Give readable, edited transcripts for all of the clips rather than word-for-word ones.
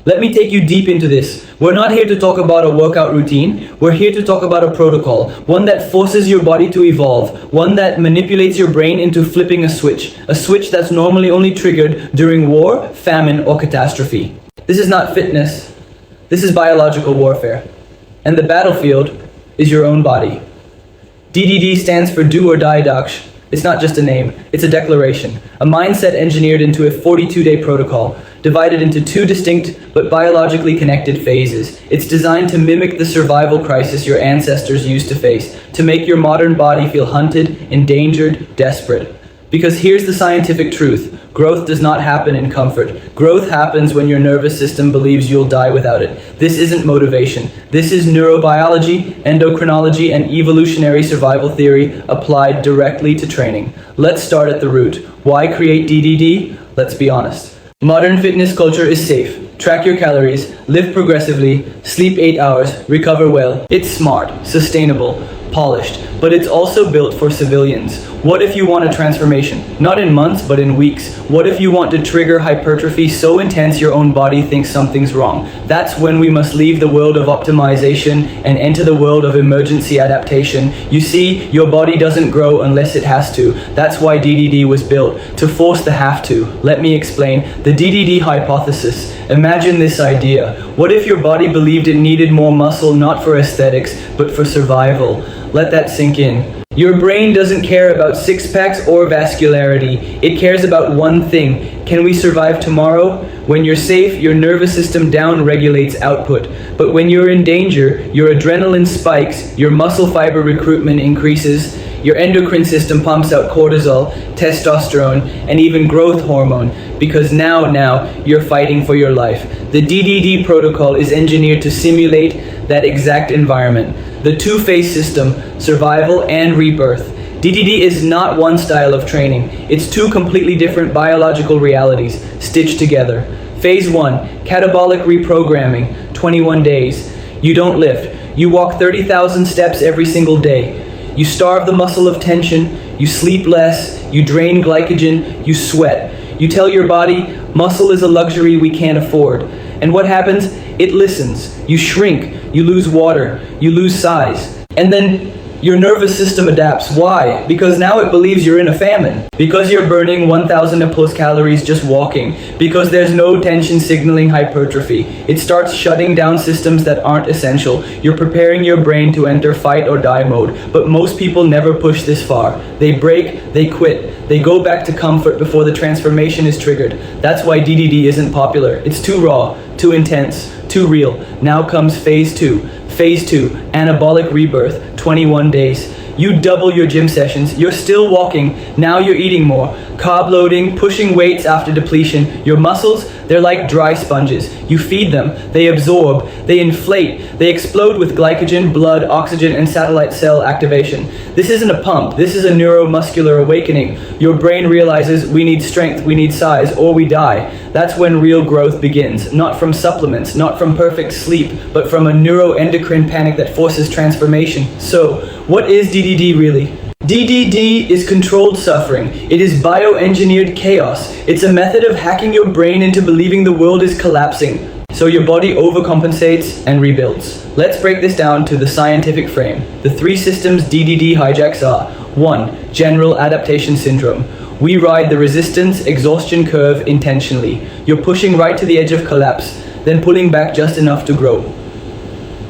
Let me take you deep into this. We're not here to talk about a workout routine. We're here to talk about a protocol. One that forces your body to evolve. One that manipulates your brain into flipping a switch. A switch that's normally only triggered during war, famine, or catastrophe. This is not fitness. This is biological warfare. And the battlefield is your own body. DDD stands for Do or Die Daksh. It's not just a name, it's a declaration. A mindset engineered into a 42-day protocol, divided into two distinct but biologically connected phases. It's designed to mimic the survival crisis your ancestors used to face, to make your modern body feel hunted, endangered, desperate. Because here's the scientific truth. Growth does not happen in comfort. Growth happens when your nervous system believes you'll die without it. This isn't motivation. This is neurobiology, endocrinology, and evolutionary survival theory applied directly to training. Let's start at the root. Why create DDD? Let's be honest. Modern fitness culture is safe. Track your calories, live progressively, sleep 8 hours, recover well. It's smart, sustainable, polished, but it's also built for civilians. What if you want a transformation? Not in months, but in weeks. What if you want to trigger hypertrophy so intense your own body thinks something's wrong? That's when we must leave the world of optimization and enter the world of emergency adaptation. You see, your body doesn't grow unless it has to. That's why DDD was built, to force the have to. Let me explain. The DDD hypothesis. Imagine this idea. What if your body believed it needed more muscle not for aesthetics, but for survival? Let that sink in. Your brain doesn't care about six-packs or vascularity. It cares about one thing. Can we survive tomorrow? When you're safe, your nervous system down-regulates output. But when you're in danger, your adrenaline spikes, your muscle fiber recruitment increases, your endocrine system pumps out cortisol, testosterone, and even growth hormone, because now you're fighting for your life. The DDD protocol is engineered to simulate that exact environment. The two-phase system, survival and rebirth. DDD is not one style of training. It's two completely different biological realities stitched together. Phase 1, catabolic reprogramming, 21 days. You don't lift. You walk 30,000 steps every single day. You starve the muscle of tension, you sleep less, you drain glycogen, you sweat. You tell your body, muscle is a luxury we can't afford. And what happens? It listens. You shrink, you lose water, you lose size. And then your nervous system adapts. Why? Because now it believes you're in a famine. Because you're burning 1,000 plus calories just walking. Because there's no tension signaling hypertrophy. It starts shutting down systems that aren't essential. You're preparing your brain to enter fight or die mode. But most people never push this far. They break, they quit. They go back to comfort before the transformation is triggered. That's why DDD isn't popular. It's too raw, too intense, too real. Now comes phase 2. Phase 2, anabolic rebirth, 21 days. You double your gym sessions. You're still walking. Now you're eating more. Carb loading, pushing weights after depletion. Your muscles, they're like dry sponges. You feed them, they absorb, they inflate, they explode with glycogen, blood, oxygen, and satellite cell activation. This isn't a pump. This is a neuromuscular awakening. Your brain realizes we need strength, we need size, or we die. That's when real growth begins. Not from supplements, not from perfect sleep, but from a neuroendocrine panic that forces transformation. So, what is DDD really? DDD is controlled suffering. It is bioengineered chaos. It's a method of hacking your brain into believing the world is collapsing, so your body overcompensates and rebuilds. Let's break this down to the scientific frame. The three systems DDD hijacks are: 1. General adaptation syndrome. We ride the resistance-exhaustion curve intentionally. You're pushing right to the edge of collapse, then pulling back just enough to grow.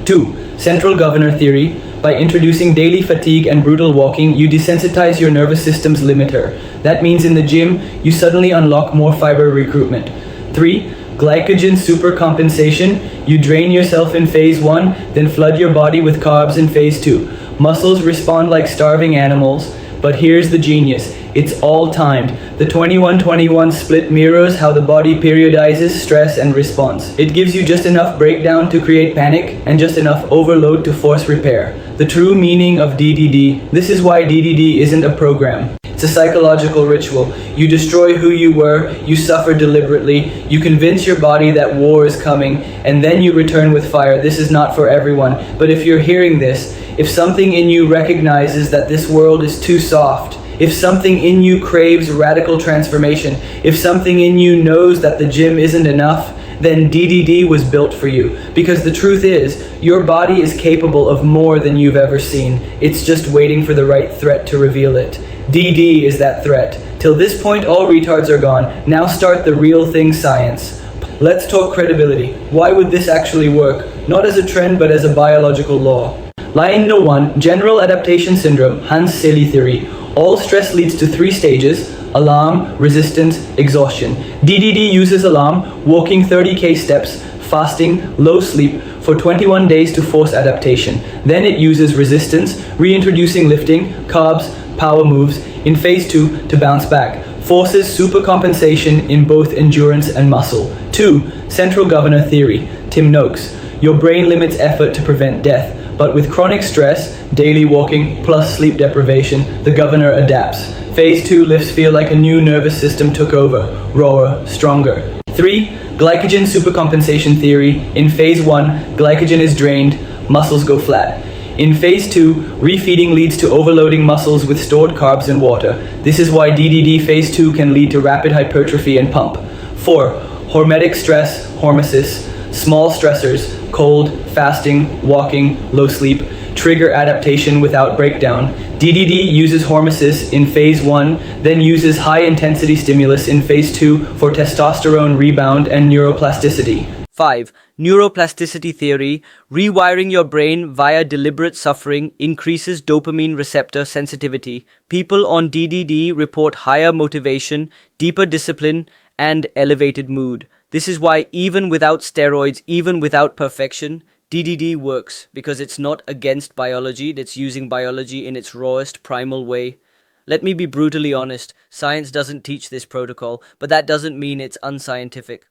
2. Central governor theory. By introducing daily fatigue and brutal walking, you desensitize your nervous system's limiter. That means in the gym, you suddenly unlock more fiber recruitment. 3. Glycogen supercompensation. You drain yourself in phase 1, then flood your body with carbs in phase 2. Muscles respond like starving animals, but here's the genius. It's all timed. The 21-21 split mirrors how the body periodizes stress and response. It gives you just enough breakdown to create panic and just enough overload to force repair. The true meaning of DDD. This is why DDD isn't a program. It's a psychological ritual. You destroy who you were, you suffer deliberately, you convince your body that war is coming, and then you return with fire. This is not for everyone. But if you're hearing this, if something in you recognizes that this world is too soft, if something in you craves radical transformation, if something in you knows that the gym isn't enough, then DDD was built for you. Because the truth is, your body is capable of more than you've ever seen. It's just waiting for the right threat to reveal it. DD is that threat. Till this point, all retards are gone. Now start the real thing science. Let's talk credibility. Why would this actually work? Not as a trend, but as a biological law. Line no. 1, General Adaptation Syndrome, Hans-Selye theory. All stress leads to 3 stages: alarm, resistance, exhaustion. DDD uses alarm, walking 30k steps, fasting, low sleep for 21 days to force adaptation. Then it uses resistance, reintroducing lifting, carbs, power moves in phase 2 to bounce back. Forces supercompensation in both endurance and muscle. 2. Central governor theory, Tim Noakes. Your brain limits effort to prevent death, but with chronic stress, daily walking plus sleep deprivation, the governor adapts. Phase 2 lifts feel like a new nervous system took over, rawer, stronger. 3. Glycogen supercompensation theory. In phase 1, glycogen is drained, muscles go flat. In phase 2, refeeding leads to overloading muscles with stored carbs and water. This is why DDD phase 2 can lead to rapid hypertrophy and pump. 4. Hormetic stress, hormesis. Small stressors, cold, fasting, walking, low sleep, trigger adaptation without breakdown. DDD uses hormesis in phase 1, then uses high-intensity stimulus in phase 2 for testosterone rebound and neuroplasticity. 5. Neuroplasticity theory. Rewiring your brain via deliberate suffering increases dopamine receptor sensitivity. People on DDD report higher motivation, deeper discipline, and elevated mood. This is why even without steroids, even without perfection, DDD works, because it's not against biology, it's using biology in its rawest, primal way. Let me be brutally honest, science doesn't teach this protocol, but that doesn't mean it's unscientific.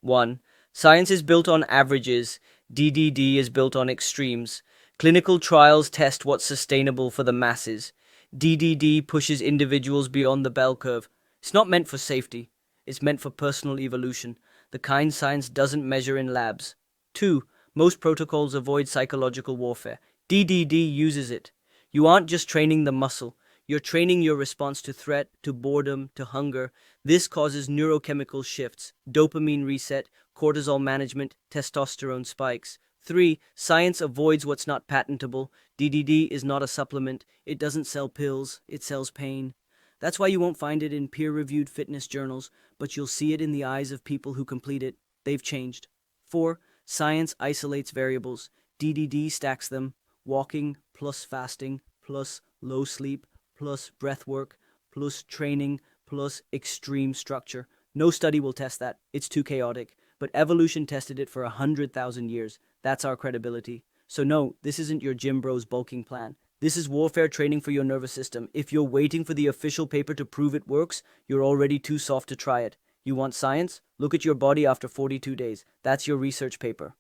1. Science is built on averages, DDD is built on extremes. Clinical trials test what's sustainable for the masses. DDD pushes individuals beyond the bell curve. It's not meant for safety, it's meant for personal evolution, the kind science doesn't measure in labs. 2. Most protocols avoid psychological warfare. DDD uses it. You aren't just training the muscle, you're training your response to threat, to boredom, to hunger. This causes neurochemical shifts, dopamine reset, cortisol management, testosterone spikes. 3. Science avoids what's not patentable. DDD is not a supplement. It doesn't sell pills, it sells pain. That's why you won't find it in peer-reviewed fitness journals, but you'll see it in the eyes of people who complete it. They've changed. 4. Science isolates variables. DDD stacks them. Walking plus fasting plus low sleep plus breath work plus training plus extreme structure. No study will test that. It's too chaotic. But evolution tested it for 100,000 years. That's our credibility. So no, this isn't your gym bros bulking plan. This is warfare training for your nervous system. If you're waiting for the official paper to prove it works, you're already too soft to try it. You want science? Look at your body after 42 days. That's your research paper.